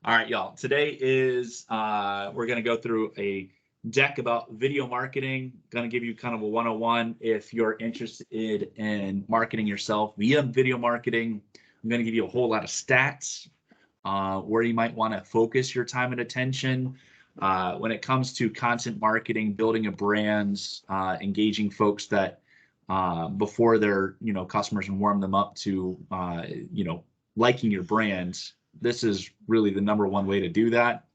All right, y'all. Today is we're going to go through a deck about video marketing. Going to give you kind of a 101 if you're interested in marketing yourself via video marketing. I'm going to give you a whole lot of stats where you might want to focus your time and attention when it comes to content marketing, building a brand, engaging folks that before their customers and warm them up to liking your brand. This is really the number one way to do that.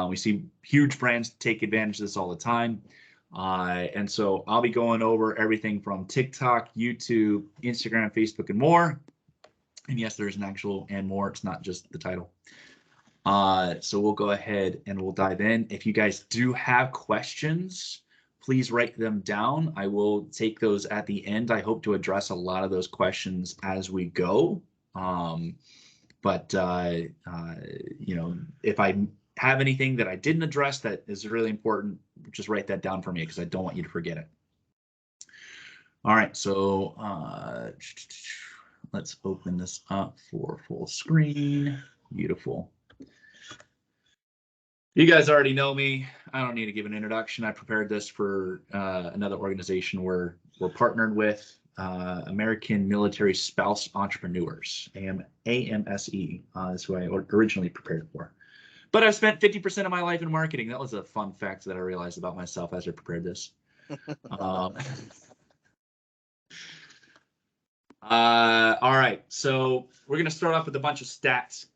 We see huge brands take advantage of this all the time. And so I'll be going over everything from TikTok, YouTube, Instagram, Facebook, and more. And yes, there's an actual and more. It's not just the title. So we'll go ahead and we'll dive in. If you guys do have questions, please write them down. I will take those at the end. I hope to address a lot of those questions as we go. But if I have anything that I didn't address that is really important, just write that down for me because I don't want you to forget it. All right, so let's open this up for full screen. Beautiful. You guys already know me. I don't need to give an introduction. I prepared this for another organization we're partnered with. American Military Spouse Entrepreneurs, AMSE, is who I originally prepared for. But I've spent 50% of my life in marketing. That was a fun fact that I realized about myself as I prepared this. All right, so we're going to start off with a bunch of stats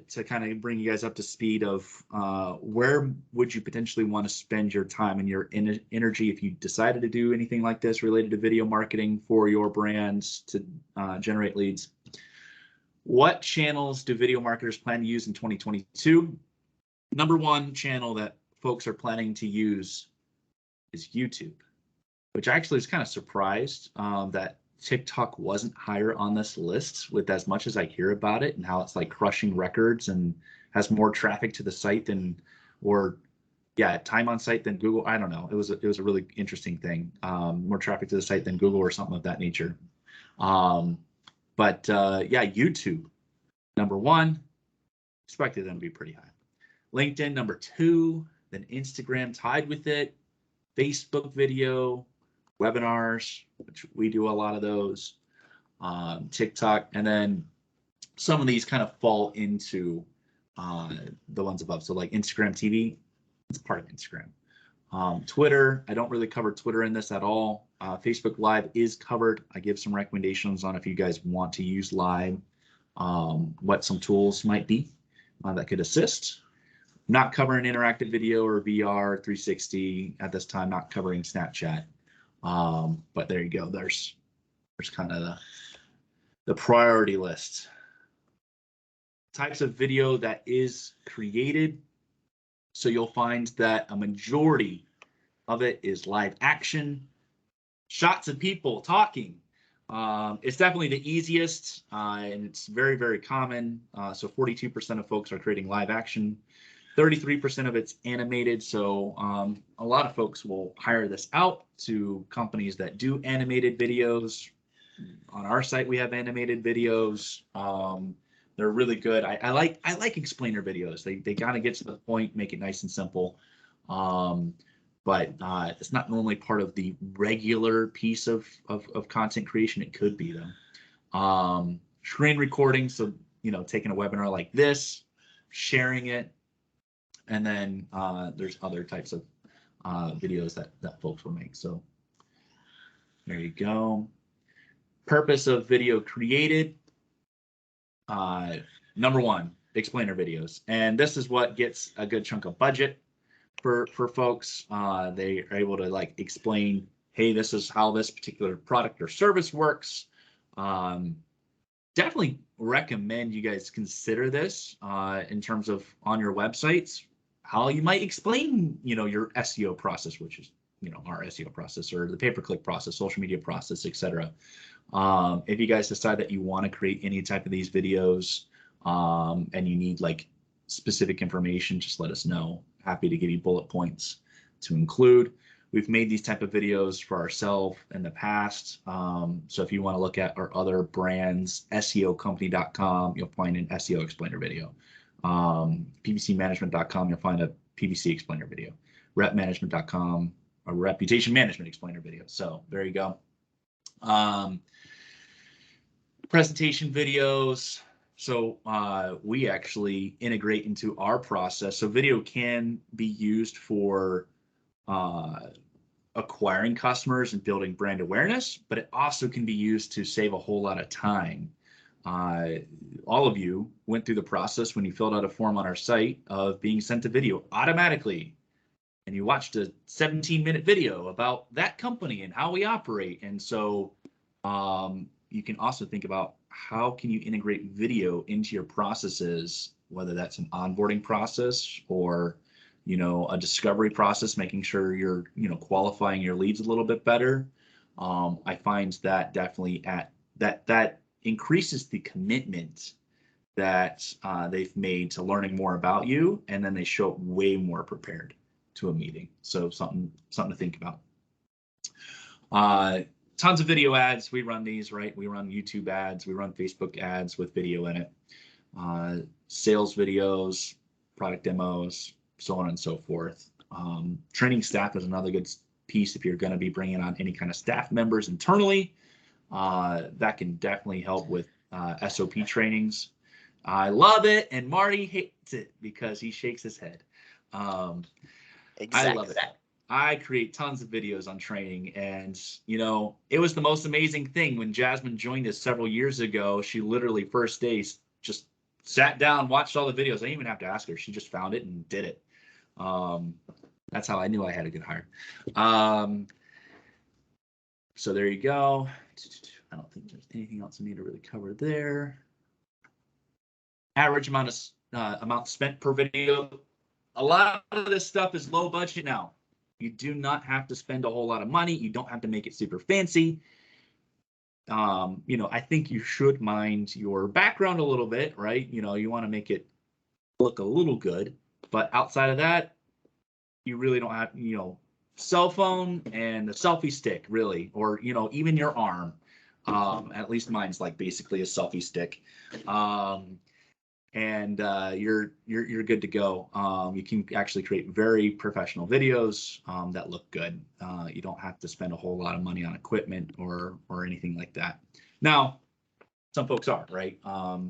to kind of bring you guys up to speed of where would you potentially want to spend your time and your energy if you decided to do anything like this related to video marketing for your brands to generate leads. What channels do video marketers plan to use in 2022? Number one channel that folks are planning to use is YouTube, which actually is kind of surprised that TikTok wasn't higher on this list with as much as I hear about it and how it's like crushing records and has more traffic to the site than, time on site than Google. I don't know. It was a really interesting thing. More traffic to the site than Google or something of that nature. YouTube, number one, expected them to be pretty high. LinkedIn, number two, then Instagram tied with it, Facebook video, webinars, which we do a lot of those, TikTok, and then some of these kind of fall into the ones above. So like Instagram TV, it's part of Instagram. Twitter, I don't really cover Twitter in this at all. Facebook Live is covered. I give some recommendations on if you guys want to use Live, what some tools might be that could assist. Not covering interactive video or VR 360 at this time, not covering Snapchat. But there you go. There's kind of the priority list. Types of video that is created. So you'll find that a majority of it is live action, shots of people talking. It's definitely the easiest and it's very, very common. So 42% of folks are creating live action. 33% of it's animated, so a lot of folks will hire this out to companies that do animated videos. On our site, we have animated videos. They're really good. I like explainer videos. They kind of get to the point, make it nice and simple. But it's not normally part of the regular piece of content creation. It could be though. Screen recording, so taking a webinar like this, sharing it. And then there's other types of videos that folks will make. So there you go. Purpose of video created. Number one, explainer videos. And this is what gets a good chunk of budget for folks. They are able to like explain, hey, this is how this particular product or service works. Definitely recommend you guys consider this in terms of on your websites. How you might explain, your SEO process, which is, our SEO process or the pay-per-click process, social media process, etc. If you guys decide that you want to create any type of these videos and you need like specific information, just let us know. Happy to give you bullet points to include. We've made these type of videos for ourselves in the past. So if you want to look at our other brands, SEOcompany.com, you'll find an SEO explainer video. PPCmanagement.com, you'll find a PPC explainer video. Repmanagement.com, a reputation management explainer video. So there you go. Presentation videos. So we actually integrate into our process. So video can be used for acquiring customers and building brand awareness, but it also can be used to save a whole lot of time. All of you went through the process when you filled out a form on our site of being sent a video automatically, and you watched a 17-minute video about that company and how we operate. And so you can also think about how can you integrate video into your processes, whether that's an onboarding process or a discovery process, making sure you're qualifying your leads a little bit better. I find that definitely that increases the commitment that they've made to learning more about you, and then they show up way more prepared to a meeting. So something to think about. Tons of video ads. We run these, right? We run YouTube ads. We run Facebook ads with video in it. Sales videos, product demos, so on and so forth. Training staff is another good piece if you're going to be bringing on any kind of staff members internally. That can definitely help with SOP trainings. I love it, and Marty hates it because he shakes his head. Exactly. I love it. I create tons of videos on training, and it was the most amazing thing when Jasmine joined us several years ago. She literally first day just sat down, watched all the videos. I didn't even have to ask her. She just found it and did it. That's how I knew I had a good hire. So there you go. I don't think there's anything else I need to really cover there. Average amount spent per video. A lot of this stuff is low budget now. You do not have to spend a whole lot of money. You don't have to make it super fancy. I think you should mind your background a little bit, right? You want to make it look a little good, but outside of that, you really don't have, cell phone and the selfie stick, really, or even your arm. At least mine's like basically a selfie stick. And you're good to go. You can actually create very professional videos that look good. You don't have to spend a whole lot of money on equipment or anything like that. Now, some folks are, right?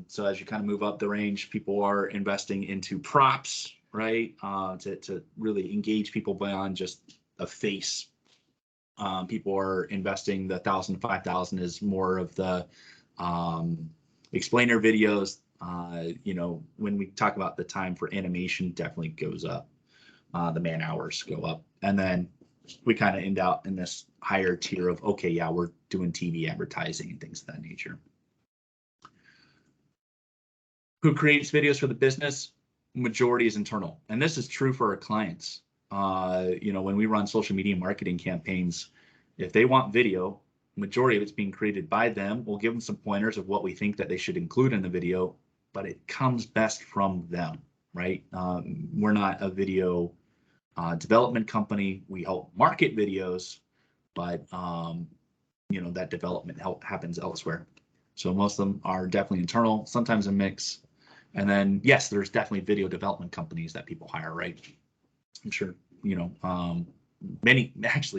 So as you kind of move up the range, people are investing into props, right? To really engage people beyond just a face. People are investing the $1,000, $5,000 is more of the explainer videos. When we talk about the time for animation, definitely goes up. The man hours go up, and then we kind of end out in this higher tier of, okay, yeah, we're doing TV advertising and things of that nature. Who creates videos for the business? Majority is internal, and this is true for our clients. When we run social media marketing campaigns, if they want video, majority of it's being created by them. We'll give them some pointers of what we think that they should include in the video, but it comes best from them, right? We're not a video development company. We help market videos, but that development happens elsewhere. So most of them are definitely internal, sometimes a mix. And then, yes, there's definitely video development companies that people hire, right? I'm sure,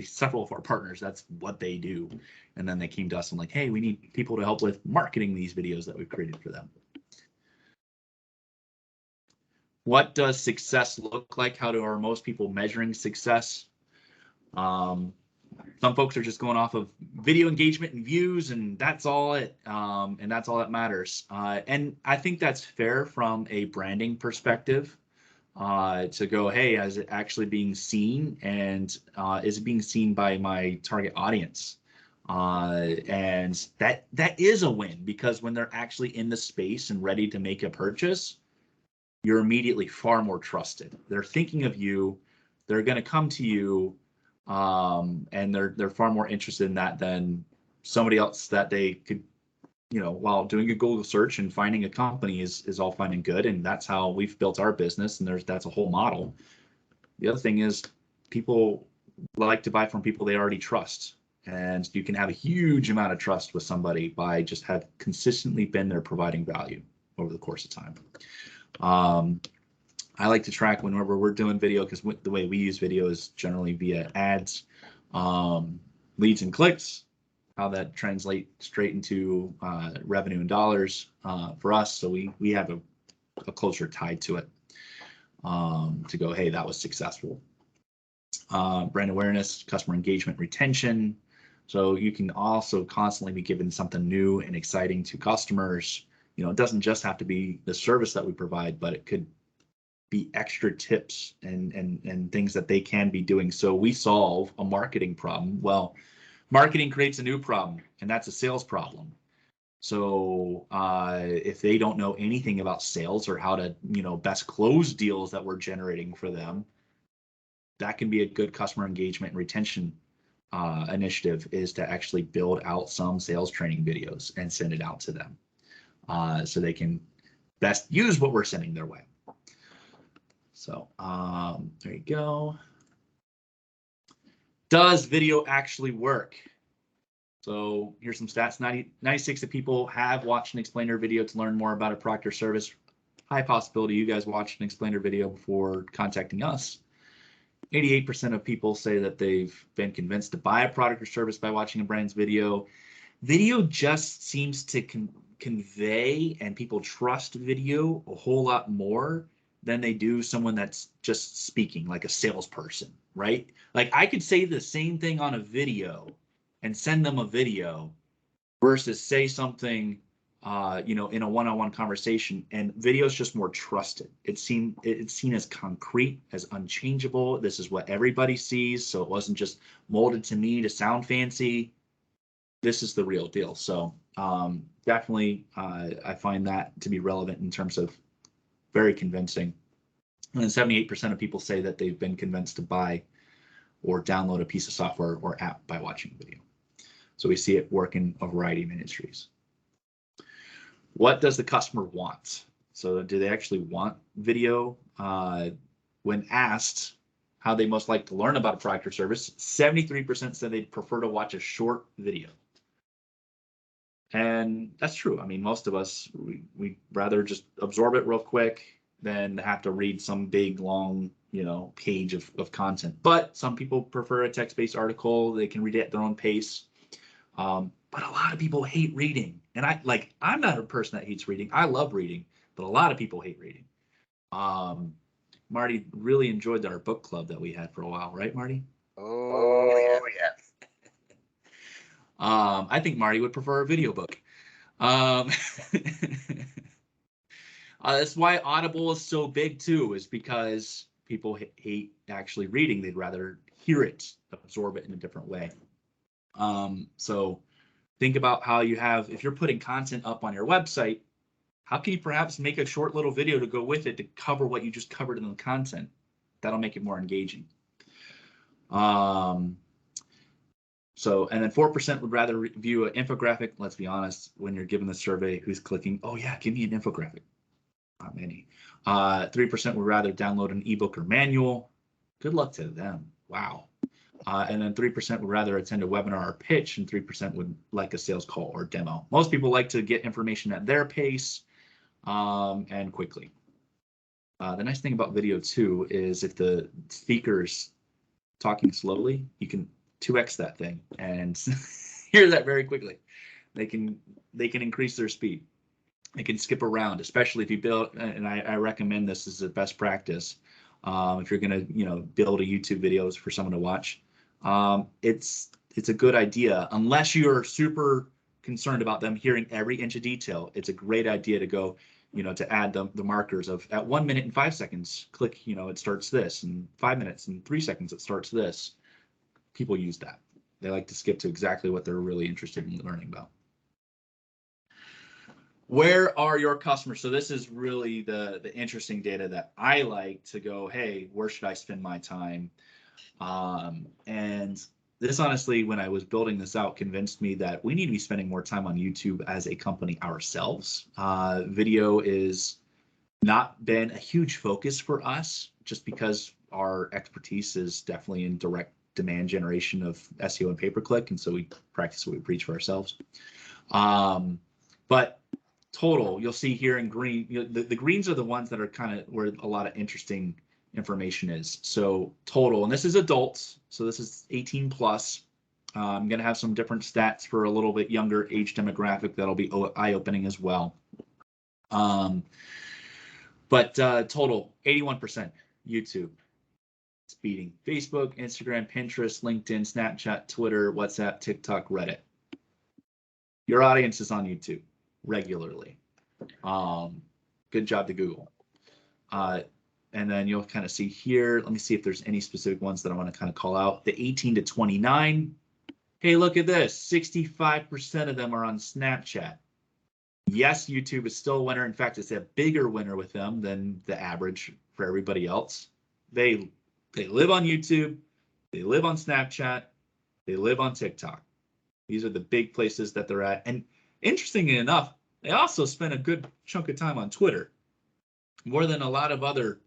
several of our partners, that's what they do. And then they came to us and like, hey, we need people to help with marketing these videos that we've created for them. What does success look like? How are most people measuring success? Some folks are just going off of video engagement and views, and that's all it, and that's all that matters. And I think that's fair from a branding perspective. To go, hey, is it actually being seen, and is it being seen by my target audience? And that is a win, because when they're actually in the space and ready to make a purchase, you're immediately far more trusted. They're thinking of you, they're going to come to you, and they're far more interested in that than somebody else that they could, while doing a Google search and finding a company is all fine and good, and that's how we've built our business, and that's a whole model. The other thing is people like to buy from people they already trust, and you can have a huge amount of trust with somebody by just have consistently been there providing value over the course of time. I like to track whenever we're doing video, because the way we use video is generally via ads, leads and clicks, how that translates straight into revenue and dollars for us. So we have a closer tie to it to go, hey, that was successful. Brand awareness, customer engagement, retention. So you can also constantly be given something new and exciting to customers. You know, it doesn't just have to be the service that we provide, but it could be extra tips and things that they can be doing. So we solve a marketing problem. Well, marketing creates a new problem, and that's a sales problem. So if they don't know anything about sales or how to, you know, best close deals that we're generating for them, that can be a good customer engagement and retention initiative, is to actually build out some sales training videos and send it out to them so they can best use what we're sending their way. So there you go. Does video actually work? So here's some stats. 96 of people have watched an explainer video to learn more about a product or service. High possibility you guys watched an explainer video before contacting us. 88% of people say that they've been convinced to buy a product or service by watching a brand's video. Video just seems to convey, and people trust video a whole lot more than they do someone that's just speaking, like a salesperson, right? Like I could say the same thing on a video and send them a video versus say something you know, in a one-on-one conversation, and video is just more trusted. It's seen as concrete, as unchangeable. This is what everybody sees, so it wasn't just molded to me to sound fancy. This is the real deal. So definitely I find that to be relevant in terms of very convincing. And then 78% of people say that they've been convinced to buy or download a piece of software or app by watching video. So we see it work in a variety of industries. What does the customer want? So do they actually want video? When asked how they most like to learn about a product or service, 73% said they'd prefer to watch a short video. And that's true. I mean, most of us, we'd rather just absorb it real quick than have to read some big, long, you know, page of content. But some people prefer a text-based article. They can read it at their own pace. But a lot of people hate reading. And I'm not a person that hates reading. I love reading, but a lot of people hate reading. Marty really enjoyed our book club that we had for a while, right, Marty? Oh, yes. I think Marty would prefer a video book. That's why Audible is so big too, is because people hate actually reading. They'd rather hear it, absorb it in a different way. So think about how you have, if you're putting content up on your website, how can you perhaps make a short little video to go with it to cover what you just covered in the content? That'll make it more engaging. So, and then 4% would rather view an infographic. Let's be honest, when you're given the survey, who's clicking, oh yeah, give me an infographic? Not many. 3% would rather download an ebook or manual. Good luck to them. Wow. And then 3% would rather attend a webinar or pitch, and 3% would like a sales call or demo. Most people like to get information at their pace and quickly. The nice thing about video too is if the speaker's talking slowly, you can 2x that thing and hear that very quickly. They can increase their speed. They can skip around, especially if you build, and I recommend this as a best practice. If you're going to, build a YouTube videos for someone to watch, it's a good idea. Unless you're super concerned about them hearing every inch of detail, it's a great idea to go, to add the markers of at 1 minute and 5 seconds, click, it starts this, and 5 minutes and 3 seconds, it starts this. People use that. They like to skip to exactly what they're really interested in learning about. Where are your customers? So this is really the interesting data that I like to go, hey, where should I spend my time? And this, honestly, when I was building this out, convinced me that we need to be spending more time on YouTube as a company ourselves. Video is not been a huge focus for us, just because our expertise is definitely in direct demand generation of SEO and pay-per-click, and so we practice what we preach for ourselves. But total, you'll see here in green, the greens are the ones that are kind of where a lot of interesting information is. So total, and this is adults, so this is 18 plus. I'm going to have some different stats for a little bit younger age demographic that'll be eye-opening as well. But total, 81% YouTube. It's beating Facebook, Instagram, Pinterest, LinkedIn, Snapchat, Twitter, WhatsApp, TikTok, Reddit. Your audience is on YouTube regularly. Good job to Google. And then you'll kind of see here, let me see if there's any specific ones that I want to kind of call out. The 18 to 29. Hey, look at this. 65% of them are on Snapchat. Yes, YouTube is still a winner. In fact, it's a bigger winner with them than the average for everybody else. They live on YouTube. They live on Snapchat. They live on TikTok. These are the big places that they're at. And interestingly enough, they also spend a good chunk of time on Twitter, more than a lot of other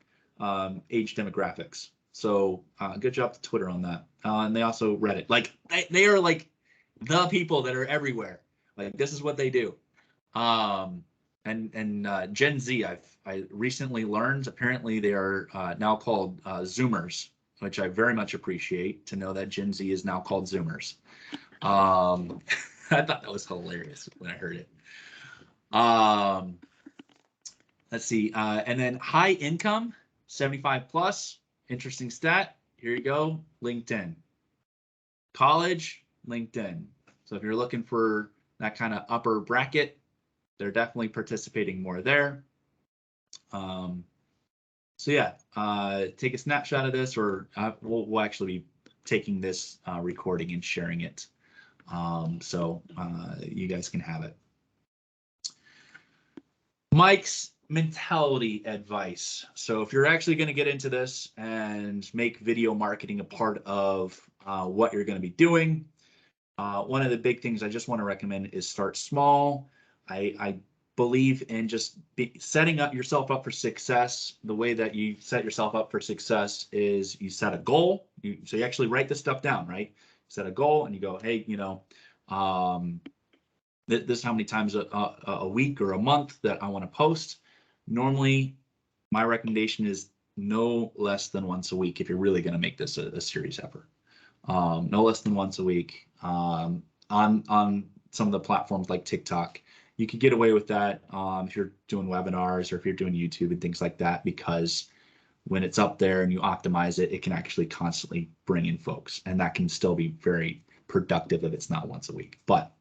age demographics. So good job to Twitter on that. And they also Reddit. Like they are like the people that are everywhere. Like this is what they do. And Gen Z, I recently learned apparently they are now called Zoomers, which I very much appreciate to know that Gen Z is now called Zoomers. I thought that was hilarious when I heard it. Let's see. And then high income, 75 plus. Interesting stat. Here you go. LinkedIn. College, LinkedIn. So if you're looking for that kind of upper bracket, they're definitely participating more there. So yeah, take a snapshot of this, or we'll actually be taking this recording and sharing it. So you guys can have it. Mike's mentality advice. So if you're actually going to get into this and make video marketing a part of what you're going to be doing, one of the big things I just want to recommend is start small. I believe in just setting up yourself up for success. The way that you set yourself up for success is you set a goal. So you actually write this stuff down, right? Set a goal and you go, hey, you know, this is how many times a week or a month that I want to post. Normally, my recommendation is no less than once a week if you're really going to make this a serious effort. No less than once a week. On some of the platforms like TikTok, you could get away with that if you're doing webinars or if you're doing YouTube and things like that, because when it's up there and you optimize it, it can actually constantly bring in folks, and that can still be very productive if it's not once a week. But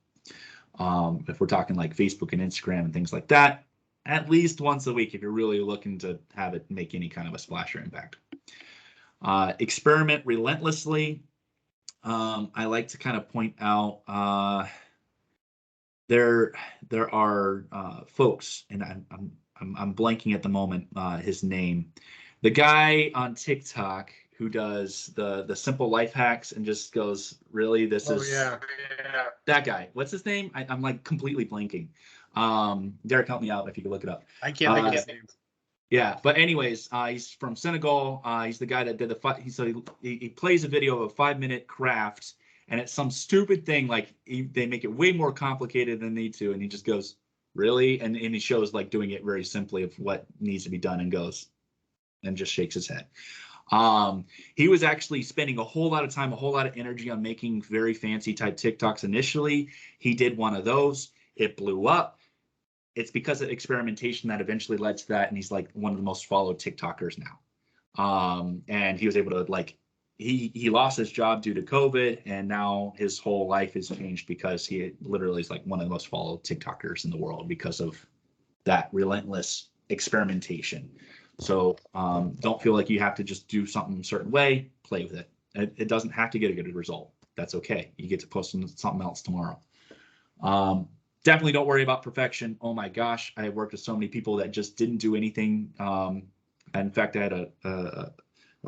if we're talking like Facebook and Instagram and things like that, at least once a week if you're really looking to have it make any kind of a splash or impact. Experiment relentlessly. I like to kind of point out there are folks, and I'm blanking at the moment his name. The guy on TikTok who does the simple life hacks and just goes, really, this is that guy. What's his name? I'm like completely blanking. Derek, help me out if you could look it up. I can't think of his name. Yeah, but anyways, he's from Senegal. He's the guy that did he plays a video of a 5-minute craft, and it's some stupid thing like they make it way more complicated than they need to, and he just goes, really? And he shows like doing it very simply of what needs to be done, and goes and just shakes his head. He was actually spending a whole lot of time, a whole lot of energy on making very fancy type TikToks initially. He did one of those. It blew up. It's because of experimentation that eventually led to that, and he's like one of the most followed TikTokers now. And he was able to like, he lost his job due to COVID, and now his whole life has changed because he literally is like one of the most followed TikTokers in the world because of that relentless experimentation. So don't feel like you have to just do something a certain way. Play with it. It doesn't have to get a good result. That's okay. You get to post something else tomorrow. Definitely don't worry about perfection. Oh my gosh, I have worked with so many people that just didn't do anything. In fact, I had a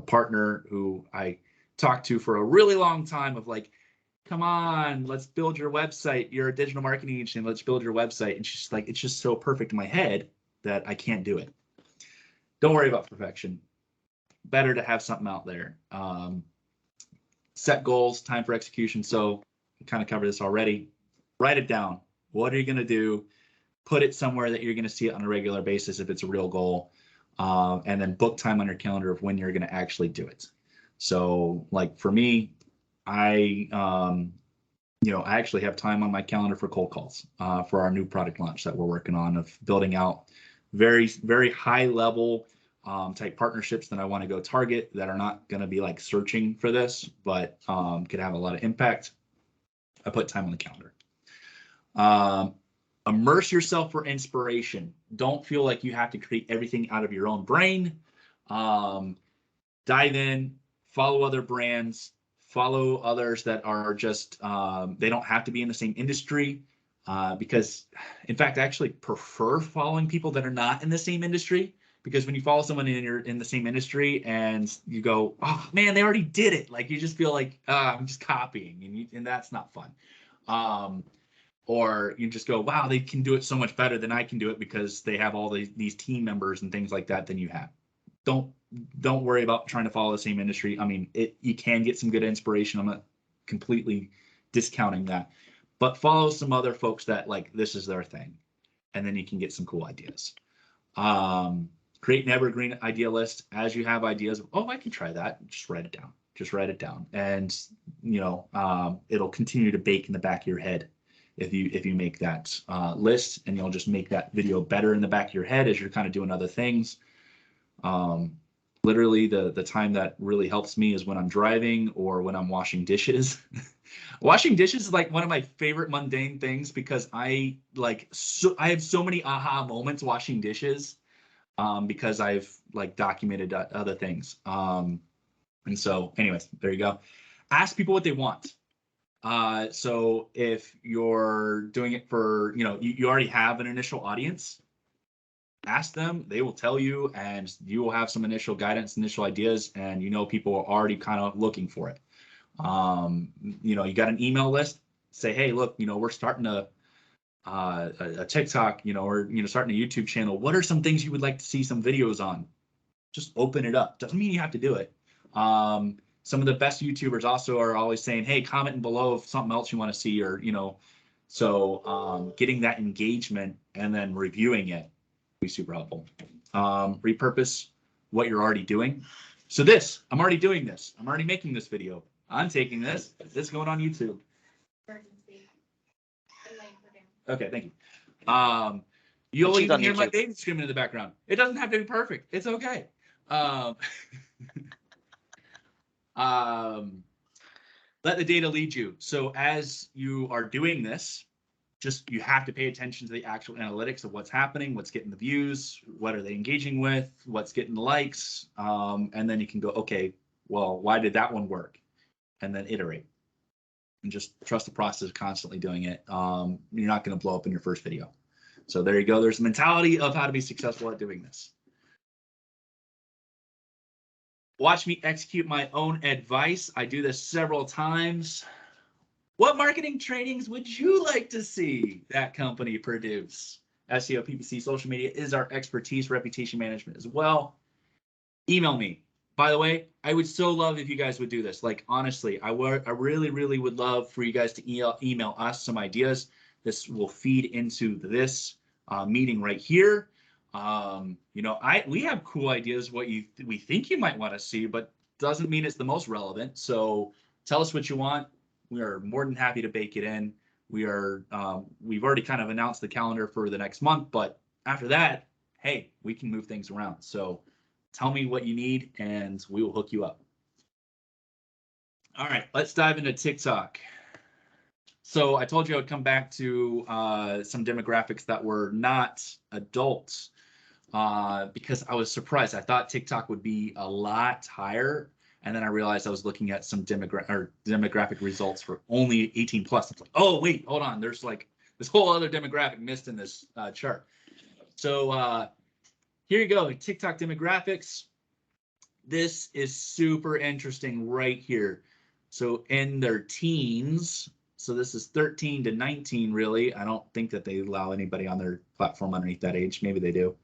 partner who I talked to for a really long time of like, come on, let's build your website. You're a digital marketing agency, let's build your website. And she's like, it's just so perfect in my head that I can't do it. Don't worry about perfection. Better to have something out there. Set goals, time for execution. So I kind of covered this already. Write it down. What are you going to do? put it somewhere that you're going to see it on a regular basis if it's a real goal, and then book time on your calendar of when you're going to actually do it. So like for me, I actually have time on my calendar for cold calls for our new product launch that we're working on, of building out very, very high level type partnerships that I want to go target, that are not going to be like searching for this, but could have a lot of impact. I put time on the calendar. Immerse yourself for inspiration. Don't feel like you have to create everything out of your own brain. Dive in, follow other brands, follow others that are just, they don't have to be in the same industry, because in fact, I actually prefer following people that are not in the same industry, because when you follow someone in the same industry and you go, oh man, they already did it. Like you just feel like, I'm just copying, and that's not fun. Or you just go, wow, they can do it so much better than I can do it because they have all these team members and things like that than you have. Don't worry about trying to follow the same industry. I mean, you can get some good inspiration. I'm not completely discounting that, but follow some other folks that like this is their thing, and then you can get some cool ideas. Create an evergreen idea list. As you have ideas of, oh, I can try that, just write it down. Just write it down, and it'll continue to bake in the back of your head if you make that list, and you'll just make that video better in the back of your head as you're kind of doing other things. Literally the time that really helps me is when I'm driving or when I'm washing dishes. Washing dishes is like one of my favorite mundane things, because I have so many aha moments washing dishes, because I've like documented other things. And so anyways, there you go. Ask people what they want. So if you're doing it for, you already have an initial audience, ask them, they will tell you, and you will have some initial guidance, initial ideas, and people are already kind of looking for it. You got an email list, say, hey, look, we're starting a TikTok, or starting a YouTube channel. What are some things you would like to see some videos on? Just open it up. Doesn't mean you have to do it. Some of the best YouTubers also are always saying, hey, comment below if something else you want to see, or so getting that engagement and then reviewing it be super helpful. Repurpose what you're already doing. So I'm already doing this. I'm already making this video. I'm taking this. This is going on YouTube. Okay, thank you. You'll even hear my baby screaming in the background. It doesn't have to be perfect. It's okay. Let the data lead you. So as you are doing this, you have to pay attention to the actual analytics of what's happening, what's getting the views, what are they engaging with, what's getting the likes, and then you can go, okay, well, why did that one work? And then iterate, and just trust the process of constantly doing it. You're not going to blow up in your first video. So there you go. There's the mentality of how to be successful at doing this. Watch me execute my own advice. I do this several times. What marketing trainings would you like to see that company produce? SEO, PPC, social media is our expertise, reputation management as well. Email me. By the way, I would so love if you guys would do this. Like, honestly, I really, really would love for you guys to email us some ideas. This will feed into this meeting right here. We have cool ideas what we think you might want to see, but doesn't mean it's the most relevant. So tell us what you want. We are more than happy to bake it in. We've already kind of announced the calendar for the next month, but after that, hey, we can move things around. So tell me what you need and we will hook you up. All right, let's dive into TikTok. So I told you I would come back to some demographics that were not adults because I was surprised. I thought TikTok would be a lot higher. And then I realized I was looking at some demographic results for only 18 plus. It's like, oh, wait, hold on. There's like this whole other demographic missed in this chart. So here you go, TikTok demographics. This is super interesting right here. So in their teens, so this is 13 to 19, really. I don't think that they allow anybody on their platform underneath that age. Maybe they do.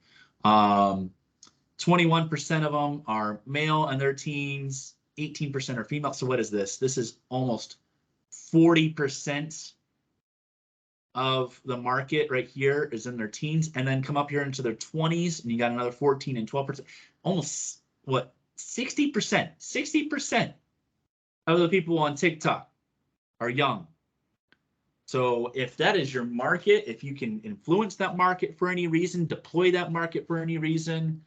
21% of them are male in their teens, 18% are female. So what is this? This is almost 40% of the market right here is in their teens, and then come up here into their 20s, and you got another 14 and 12%. Almost what 60% of the people on TikTok are young. So if that is your market, if you can influence that market for any reason, deploy that market for any reason,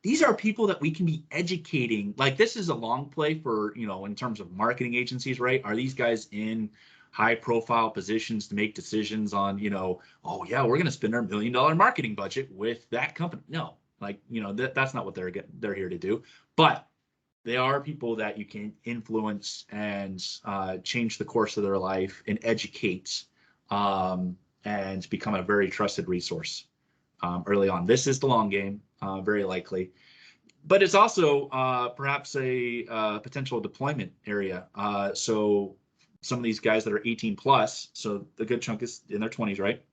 these are people that we can be educating. Like, this is a long play for, you know, in terms of marketing agencies, right? Are these guys in high profile positions to make decisions on, you know, oh yeah, we're going to spend our $1 million marketing budget with that company? No, like, you know, that's not what they're here to do. But they are people that you can influence and change the course of their life and educate and become a very trusted resource early on. This is the long game, very likely. But it's also perhaps a potential deployment area. So some of these guys that are 18 plus, so the good chunk is in their 20s, right?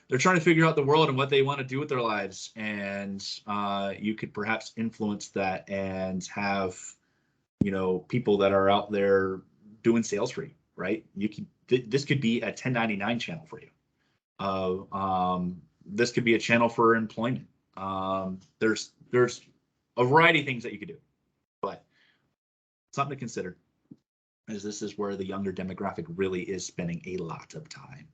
They're trying to figure out the world and what they want to do with their lives, and you could perhaps influence that and have, you know, people that are out there doing sales for you, right? You can. This could be a 1099 channel for you. This could be a channel for employment. There's a variety of things that you could do, but something to consider, as this is where the younger demographic really is spending a lot of time.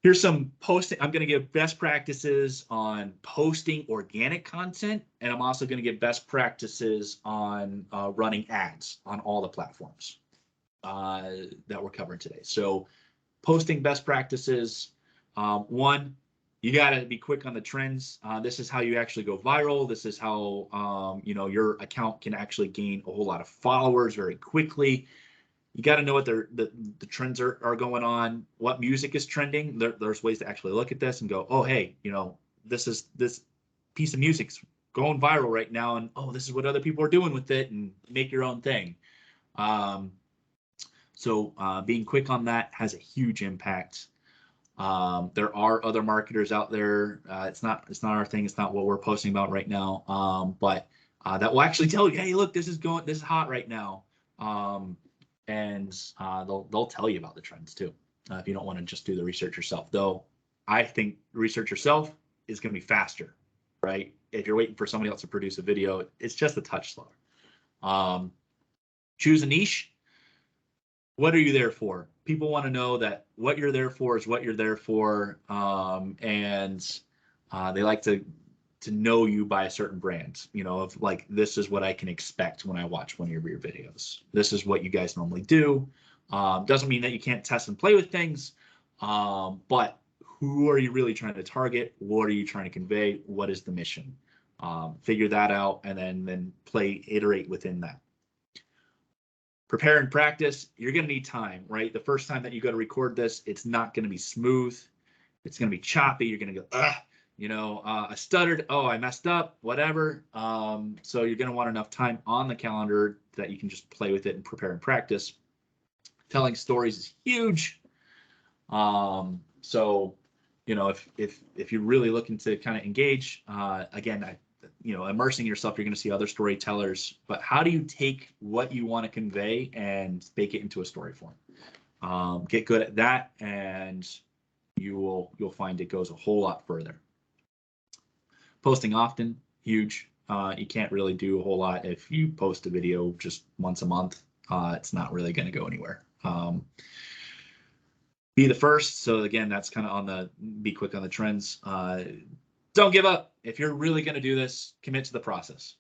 Here's some posting. I'm going to give best practices on posting organic content, and I'm also going to give best practices on running ads on all the platforms that we're covering today. So posting best practices. One, you got to be quick on the trends. This is how you actually go viral. This is how you know, your account can actually gain a whole lot of followers very quickly. You got to know what the trends are going on, what music is trending. There's ways to actually look at this and go, oh, hey, you know, this piece of music's going viral right now, and oh, this is what other people are doing with it, and make your own thing. So being quick on that has a huge impact. There are other marketers out there. It's not our thing. It's not what we're posting about right now. But that will actually tell you, hey, look, this is hot right now. And they'll tell you about the trends too, if you don't want to just do the research yourself. Though I think research yourself is going to be faster, right? If you're waiting for somebody else to produce a video, it's just a touch slower. Choose a niche. What are you there for? People want to know that what you're there for is what you're there for, and they like to know you by a certain brand, you know, of like, this is what I can expect when I watch one of your videos. This is what you guys normally do. Doesn't mean that you can't test and play with things, but who are you really trying to target? What are you trying to convey? What is the mission? Figure that out, and then iterate within that. Prepare and practice. You're going to need time, right? The first time that you go to record this, it's not going to be smooth. It's going to be choppy. You're going to go, ugh. You know, I stuttered. Oh, I messed up, whatever. So you're going to want enough time on the calendar that you can just play with it and prepare and practice. Telling stories is huge. So, you know, if you're really looking to kind of engage, again, you know, immersing yourself, you're going to see other storytellers. But how do you take what you want to convey and bake it into a story form? Get good at that, and you'll find it goes a whole lot further. Posting often, huge. You can't really do a whole lot if you post a video just once a month. It's not really going to go anywhere. Be the first. So again, that's kind of on the be quick on the trends. Don't give up. If you're really going to do this, commit to the process.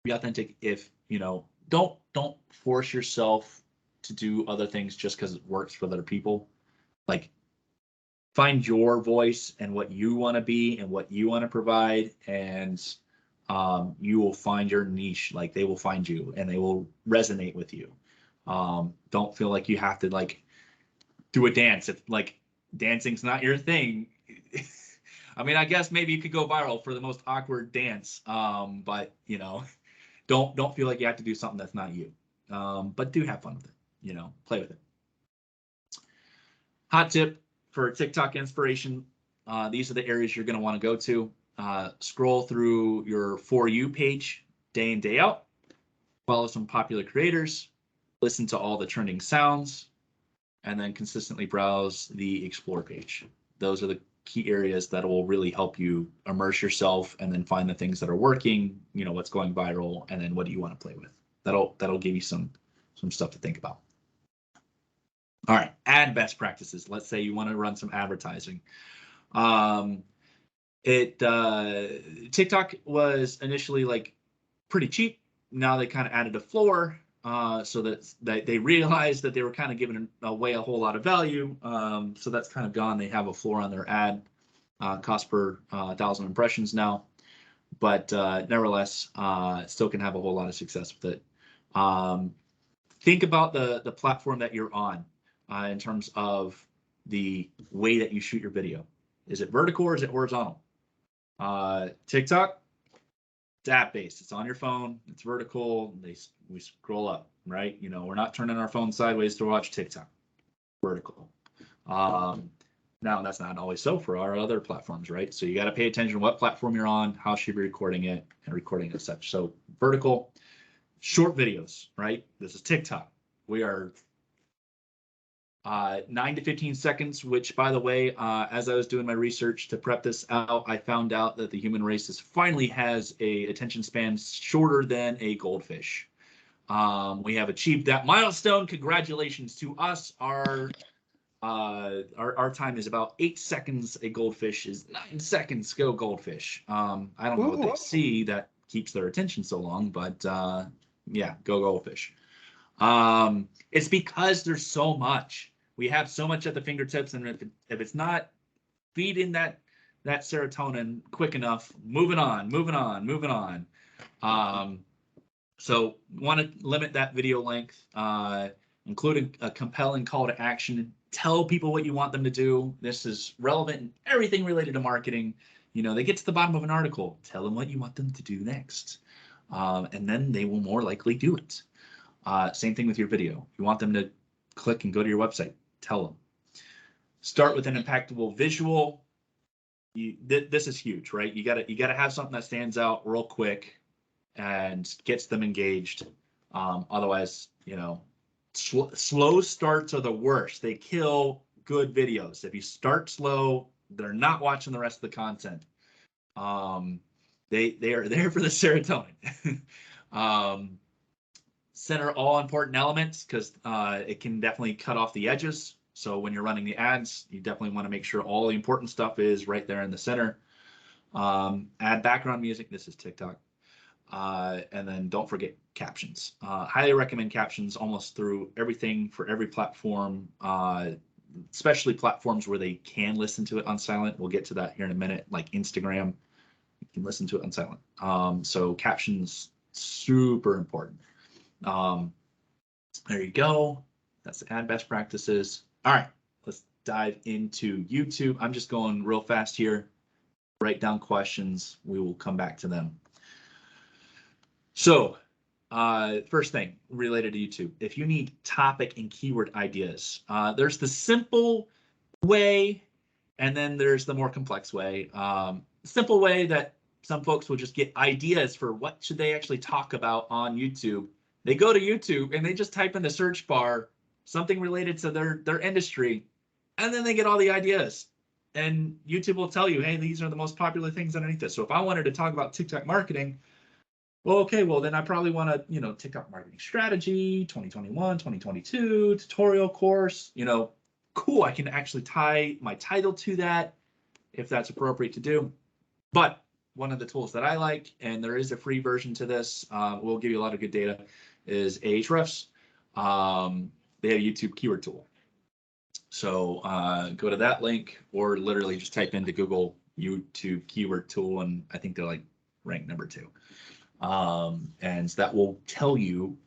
Be authentic. If you know, don't force yourself to do other things just because it works for other people. Like, find your voice and what you want to be and what you want to provide, and you will find your niche. Like, they will find you and they will resonate with you. Don't feel like you have to like do a dance if like dancing's not your thing. I mean, I guess maybe you could go viral for the most awkward dance, but you know, don't feel like you have to do something that's not you. But do have fun with it. You know, play with it. Hot tip for TikTok inspiration. These are the areas you're going to want to go to. Scroll through your For You page day in, day out. Follow some popular creators. listen to all the trending sounds, and then consistently browse the explore page. Those are the key areas that will really help you immerse yourself and then find the things that are working, you know, what's going viral, and then what do you want to play with. That'll give you some stuff to think about. All right, ad best practices. Let's say you want to run some advertising. TikTok was initially like pretty cheap. Now they kind of added a floor, so that they realized that they were kind of giving away a whole lot of value. So that's kind of gone. They have a floor on their ad cost per 1,000 impressions now, but nevertheless, still can have a whole lot of success with it. Think about the platform that you're on in terms of the way that you shoot your video. Is it vertical or is it horizontal? TikTok, it's app-based. It's on your phone. It's vertical. We scroll up, right? You know, we're not turning our phone sideways to watch TikTok. Vertical. Now, that's not always so for our other platforms, right? So you got to pay attention to what platform you're on, how should you be recording it, and recording it as such. So vertical, short videos, right? This is TikTok. We are 9 to 15 seconds, which, by the way, as I was doing my research to prep this out, I found out that the human race finally has a attention span shorter than a goldfish. We have achieved that milestone. Congratulations to us. Our time is about 8 seconds. A goldfish is 9 seconds. Go goldfish. I don't know what they see that keeps their attention so long, but yeah, go goldfish. It's because there's so much. We have so much at the fingertips, and if it's not feeding that serotonin quick enough, moving on. So want to limit that video length, including a compelling call to action. Tell people what you want them to do. This is relevant in everything related to marketing. You know, they get to the bottom of an article. Tell them what you want them to do next, and then they will more likely do it. Same thing with your video. You want them to click and go to your website. Tell them. Start with an impactful visual. This is huge, right? You gotta have something that stands out real quick and gets them engaged. Otherwise, you know, slow starts are the worst. They kill good videos. If you start slow, they're not watching the rest of the content. They are there for the serotonin. Center all important elements, because it can definitely cut off the edges. So when you're running the ads, you definitely want to make sure all the important stuff is right there in the center. Add background music. This is TikTok. And then don't forget captions. Highly recommend captions almost through everything for every platform, especially platforms where they can listen to it on silent. We'll get to that here in a minute, like Instagram. You can listen to it on silent. So captions, super important. There you go. That's the ad best practices. All right, let's dive into YouTube. I'm just going real fast here. Write down questions. We will come back to them. So first thing related to YouTube, if you need topic and keyword ideas, there's the simple way, and then there's the more complex way. Simple way that some folks will just get ideas for what should they actually talk about on YouTube. They go to YouTube and they just type in the search bar something related to their industry, and then they get all the ideas. And YouTube will tell you, hey, these are the most popular things underneath this. So if I wanted to talk about TikTok marketing, well, okay, well, then I probably want to, you know, TikTok marketing strategy, 2021, 2022, tutorial course, you know, cool. I can actually tie my title to that if that's appropriate to do. But one of the tools that I like, and there is a free version to this, will give you a lot of good data, is Ahrefs. They have a YouTube keyword tool. So go to that link, or literally just type into Google YouTube keyword tool, and I think they're like ranked number 2. And that will tell you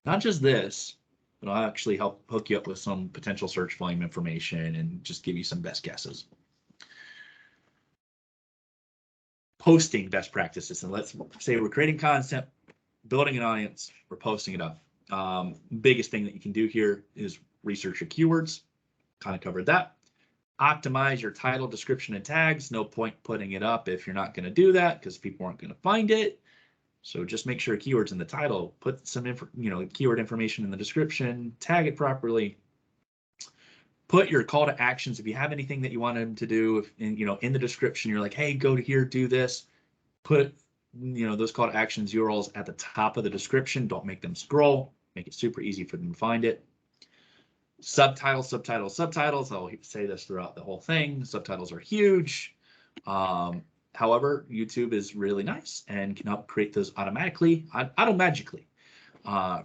not just this, but it'll actually help hook you up with some potential search volume information and just give you some best guesses. Posting best practices, and let's say we're creating content, building an audience, we're posting it up. Biggest thing that you can do here is research your keywords. Kind of covered that. Optimize your title, description, and tags. No point putting it up if you're not going to do that, because people aren't going to find it. So just make sure keywords in the title, put some keyword information in the description, tag it properly. Put your call to actions. If you have anything that you want them to do, if in the description, you're like, hey, go to here, do this. Put those call to actions URLs at the top of the description. Don't make them scroll. Make it super easy for them to find it. Subtitles, subtitles, subtitles. I'll say this throughout the whole thing. Subtitles are huge. However, YouTube is really nice and can help create those automatically, automagically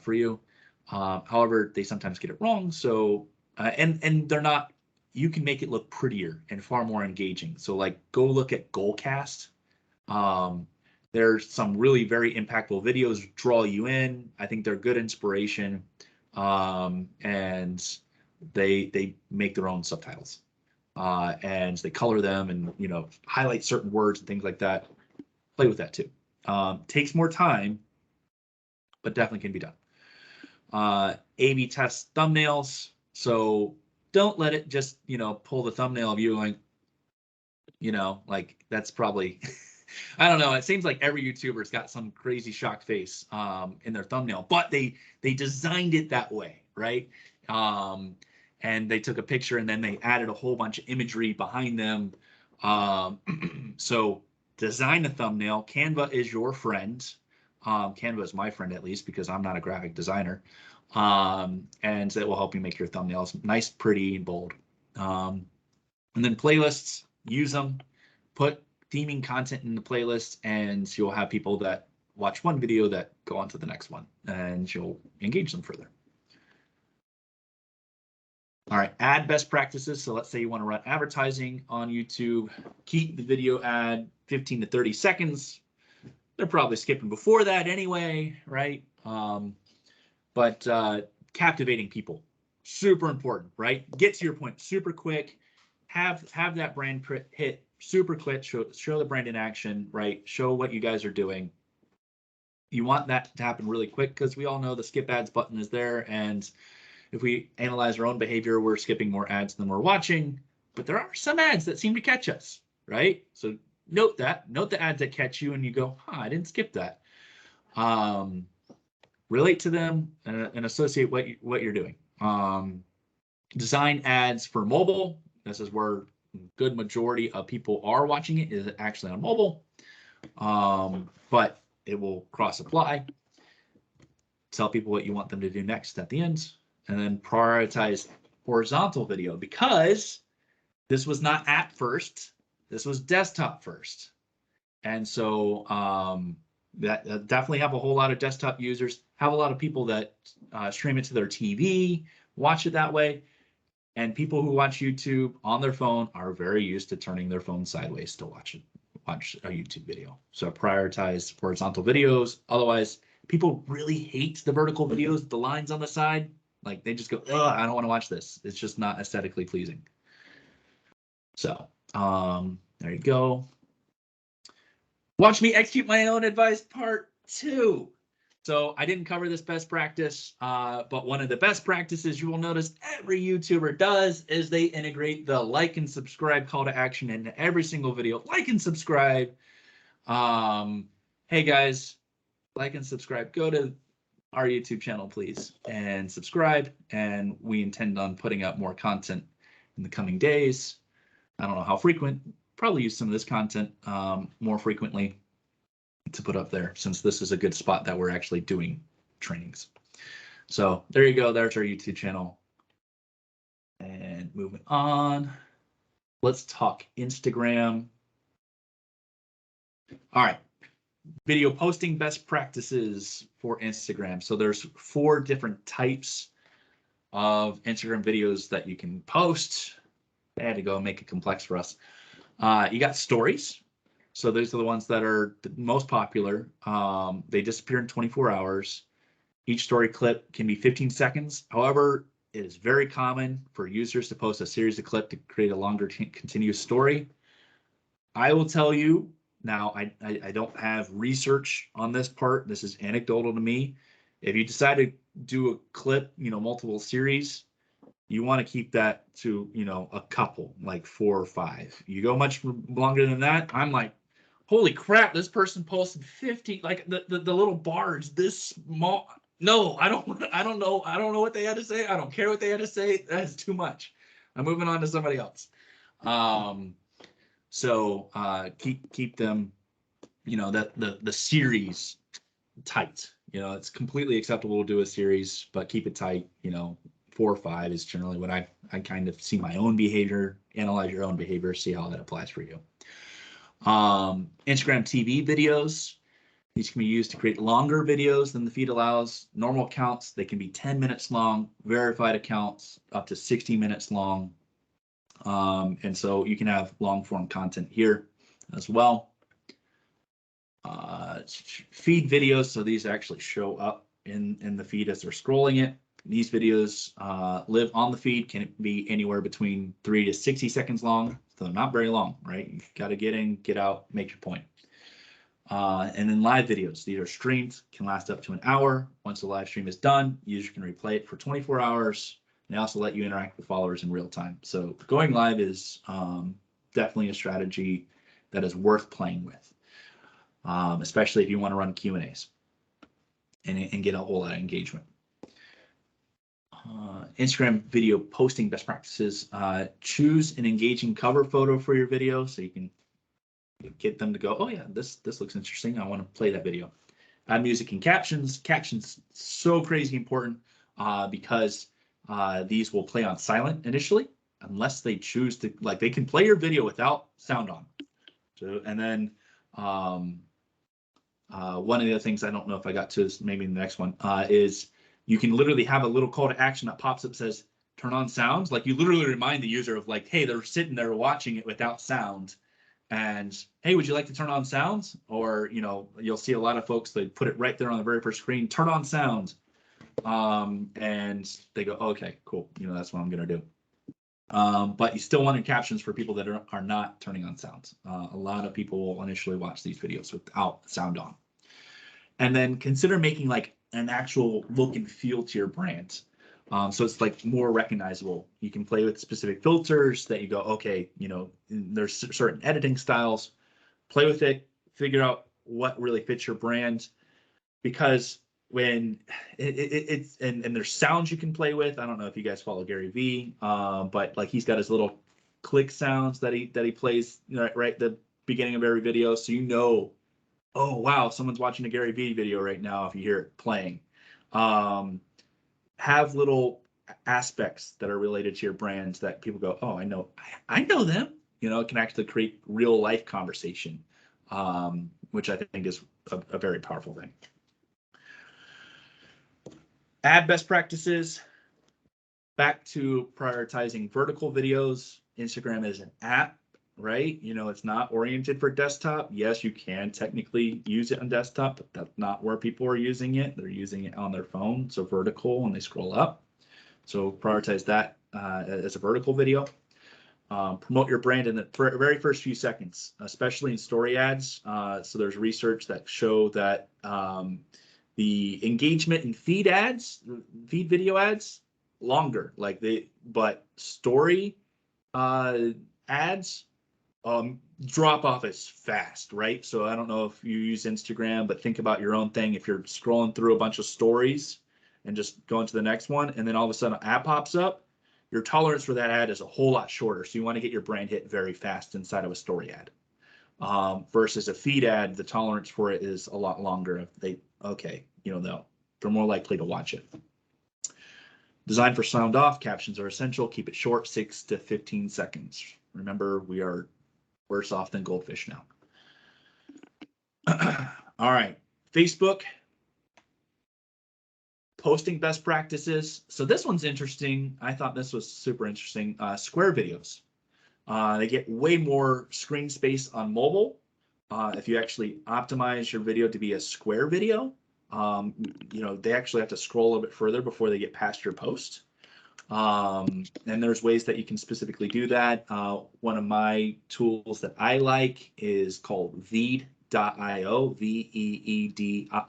for you. However, they sometimes get it wrong. So, and they're not, you can make it look prettier and far more engaging. So like, go look at Goalcast. There's some really very impactful videos, draw you in. I think they're good inspiration. And they make their own subtitles. And they color them and highlight certain words and things like that. Play with that too. Takes more time, but definitely can be done. A/B test thumbnails. So don't let it just pull the thumbnail of you like like that's probably I don't know. It seems like every YouTuber's got some crazy shock face in their thumbnail, but they designed it that way, right? And they took a picture and then they added a whole bunch of imagery behind them. So design a thumbnail. Canva is your friend. Canva is my friend, at least, because I'm not a graphic designer. And it will help you make your thumbnails nice, pretty, and bold. And then playlists, use them. Put theming content in the playlist, and you'll have people that watch one video that go on to the next one, and you'll engage them further. All right, ad best practices. So let's say you want to run advertising on YouTube. Keep the video ad 15 to 30 seconds. They're probably skipping before that anyway, right? But captivating people, super important, right? Get to your point super quick. Have that brand hit super quick. Show the brand in action, right? Show what you guys are doing. You want that to happen really quick because we all know the skip ads button is there, and if we analyze our own behavior, we're skipping more ads than we're watching, but there are some ads that seem to catch us, right? So note that. Note the ads that catch you and you go, I didn't skip that. Relate to them and associate what you're doing. Design ads for mobile. This is where a good majority of people are watching it, is actually on mobile, but it will cross-apply. Tell people what you want them to do next at the end. And then prioritize horizontal video, because this was not app first, this was desktop first. And so that definitely have a whole lot of desktop users, have a lot of people that stream it to their TV, watch it that way. And people who watch YouTube on their phone are very used to turning their phone sideways to watch a YouTube video. So prioritize horizontal videos. Otherwise, people really hate the vertical videos, the lines on the side. Like they just go, I don't want to watch this. It's just not aesthetically pleasing. So there you go. Watch me execute my own advice part 2. So I didn't cover this best practice, but one of the best practices you will notice every YouTuber does is they integrate the like and subscribe call to action into every single video. Like and subscribe. Hey guys, like and subscribe. Go to our YouTube channel, please, and subscribe. And we intend on putting out more content in the coming days. I don't know how frequent. Probably use some of this content more frequently to put up there, since this is a good spot that we're actually doing trainings. So there you go. There's our YouTube channel. And moving on, let's talk Instagram. All right. Video posting best practices for Instagram. So there's 4 different types of Instagram videos that you can post. I had to go and make it complex for us. You got stories. So those are the ones that are the most popular. They disappear in 24 hours. Each story clip can be 15 seconds. However, it is very common for users to post a series of clips to create a longer continuous story. I will tell you, now, I don't have research on this part. This is anecdotal to me. If you decide to do a clip, multiple series, you want to keep that to, a couple, like 4 or 5. You go much longer than that, I'm like, holy crap, this person posted 50, like the little bars this small. No, I don't know. I don't know what they had to say. I don't care what they had to say. That is too much. I'm moving on to somebody else. So keep them, you know, that the series tight. You know, it's completely acceptable to do a series, but keep it tight. You know, 4 or 5 is generally what I kind of see my own behavior, analyze your own behavior, see how that applies for you. Instagram TV videos. These can be used to create longer videos than the feed allows. Normal accounts, they can be 10 minutes long. Verified accounts, up to 60 minutes long. And so you can have long form content here as well. Feed videos, so these actually show up in the feed as they're scrolling it. These videos live on the feed, can be anywhere between 3 to 60 seconds long, so they're not very long, right? You've got to get in, get out, make your point. And then live videos, these are streamed, can last up to an hour. Once the live stream is done, user can replay it for 24 hours. They also let you interact with followers in real time. So going live is definitely a strategy that is worth playing with, especially if you want to run Q&As and get a whole lot of engagement. Instagram video posting best practices. Choose an engaging cover photo for your video so you can get them to go, oh yeah, this looks interesting. I want to play that video. Add music and captions. Captions so crazy important because these will play on silent initially, unless they choose to, like, they can play your video without sound on. So, and then one of the other things I don't know if I got to is maybe in the next one is you can literally have a little call to action that pops up, says turn on sounds. Like, you literally remind the user of, like, hey, they're sitting there watching it without sound. And hey, would you like to turn on sounds? Or, you know, you'll see a lot of folks, they put it right there on the very first screen, turn on sounds. And they go, okay, cool. You know, that's what I'm going to do. But you still want captions for people that are not turning on sounds. A lot of people will initially watch these videos without sound on. And then consider making like an actual look and feel to your brand. So it's like more recognizable. You can play with specific filters that you go, okay, you know, there's certain editing styles, play with it, figure out what really fits your brand. Because when it's and there's sounds you can play with. I don't know if you guys follow Gary Vee, but like he's got his little click sounds that he plays right at the beginning of every video. So you know, oh wow, someone's watching a Gary Vee video right now if you hear it playing. Have little aspects that are related to your brand that people go, oh, I know them. You know, it can actually create real life conversation, which I think is a very powerful thing. Ad best practices. Back to prioritizing vertical videos. Instagram is an app, right? You know, it's not oriented for desktop. Yes, you can technically use it on desktop, but that's not where people are using it. They're using it on their phone, so vertical, and they scroll up. So prioritize that as a vertical video. Promote your brand in the very first few seconds, especially in story ads. So there's research that show that the engagement in feed video ads, longer, but story ads drop off as fast, right? So I don't know if you use Instagram, but think about your own thing. If you're scrolling through a bunch of stories and just going to the next one, and then all of a sudden an ad pops up, your tolerance for that ad is a whole lot shorter. So you want to get your brand hit very fast inside of a story ad. Versus a feed ad, the tolerance for it is a lot longer. If they, okay, you know, they're more likely to watch it. Design for sound off. Captions are essential. Keep it short, 6 to 15 seconds. Remember, we are worse off than goldfish now. All right, Facebook. Posting best practices. So this one's interesting. I thought this was super interesting. Square videos. They get way more screen space on mobile. If you actually optimize your video to be a square video, you know, they actually have to scroll a little bit further before they get past your post. And there's ways that you can specifically do that. One of my tools that I like is called Veed.io, Veed.io.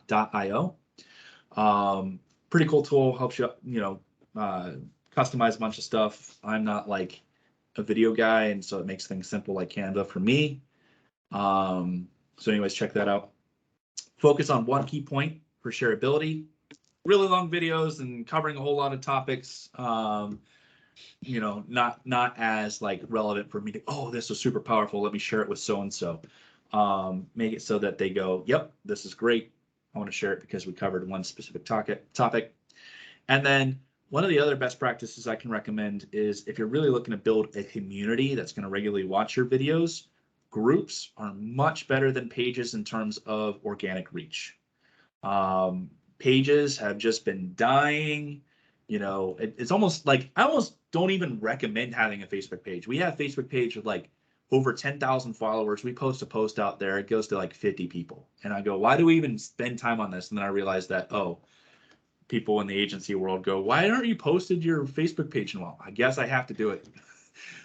Pretty cool tool, helps you, you know, customize a bunch of stuff. I'm not like a video guy, and so it makes things simple like Canva for me. So anyways, check that out. Focus on one key point for shareability. Really long videos and covering a whole lot of topics. You know, not as like relevant for me to, oh, this was super powerful, let me share it with so and so. Make it so that they go, yep, this is great, I want to share it because we covered one specific topic. And then one of the other best practices I can recommend is if you're really looking to build a community that's going to regularly watch your videos, groups are much better than pages in terms of organic reach. Pages have just been dying. You know, it's almost like I almost don't even recommend having a Facebook page. We have a Facebook page with like over 10,000 followers. We post a post out there, it goes to like 50 people. And I go, why do we even spend time on this? And then I realized that, oh, people in the agency world go, why aren't you posted your Facebook page in a while? I guess I have to do it.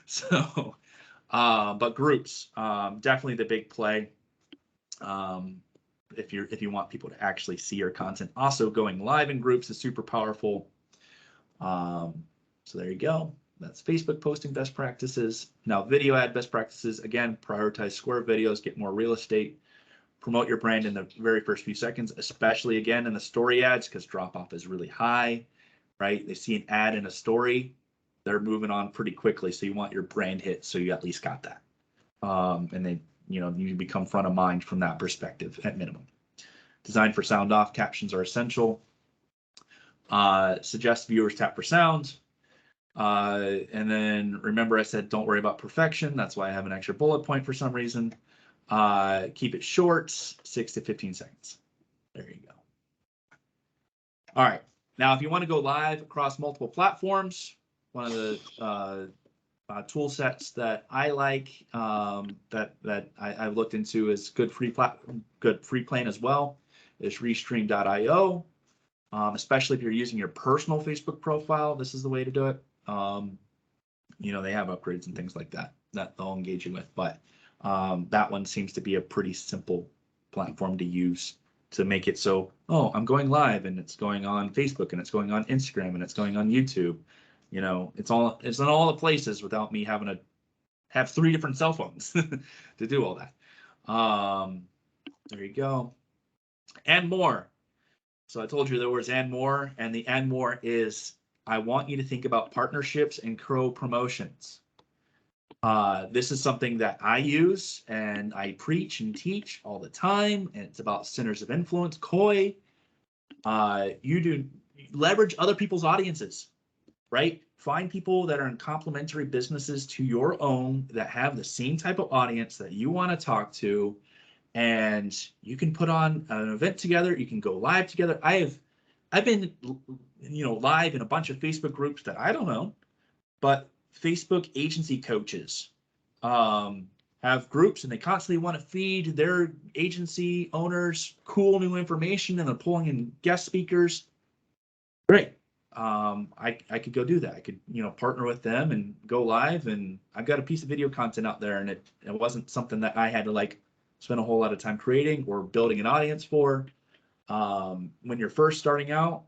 So, but groups, definitely the big play. If you want people to actually see your content. Also, going live in groups is super powerful. So there you go. That's Facebook posting best practices. Now, video ad best practices. Again, prioritize square videos, get more real estate. Promote your brand in the very first few seconds, especially again in the story ads, because drop off is really high, right? They see an ad in a story, they're moving on pretty quickly. So you want your brand hit, so you at least got that. And then, you know, you become front of mind from that perspective at minimum. Design for sound off, captions are essential. Suggest viewers tap for sound. And then remember I said don't worry about perfection. That's why I have an extra bullet point for some reason. Keep it short, 6 to 15 seconds. There you go. All right. Now, if you want to go live across multiple platforms, one of the tool sets that I like that I've looked into is good free plan as well is Restream.io. Especially if you're using your personal Facebook profile, this is the way to do it. You know, they have upgrades and things like that they'll engage you with, but that one seems to be a pretty simple platform to use to make it so, oh, I'm going live and it's going on Facebook and it's going on Instagram and it's going on YouTube. You know, it's in all the places without me having to have 3 different cell phones to do all that. There you go. And more. So I told you there was and more, and the and more is I want you to think about partnerships and promotions. This is something that I use and I preach and teach all the time, and it's about centers of influence, COI. You leverage other people's audiences, right? Find people that are in complementary businesses to your own that have the same type of audience that you want to talk to, and you can put on an event together. You can go live together. I've been, you know, live in a bunch of Facebook groups that I don't know, but Facebook agency coaches have groups and they constantly want to feed their agency owners cool new information, and they're pulling in guest speakers. Great. I could go do that. I could, you know, partner with them and go live, and I've got a piece of video content out there, and it wasn't something that I had to like spend a whole lot of time creating or building an audience for. When you're first starting out,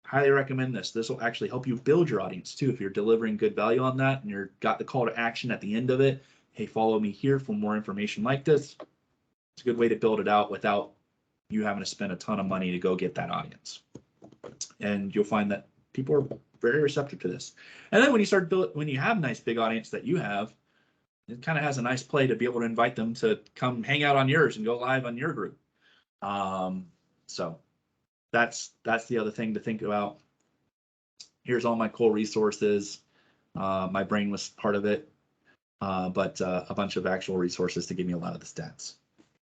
highly recommend this. This will actually help you build your audience too. If you're delivering good value on that and you're got the call to action at the end of it, hey, follow me here for more information like this. It's a good way to build it out without you having to spend a ton of money to go get that audience. And you'll find that people are very receptive to this. And then when you have a nice big audience that you have, it kind of has a nice play to be able to invite them to come hang out on yours and go live on your group. So that's the other thing to think about. Here's all my cool resources. My brain was part of it, but a bunch of actual resources to give me a lot of the stats.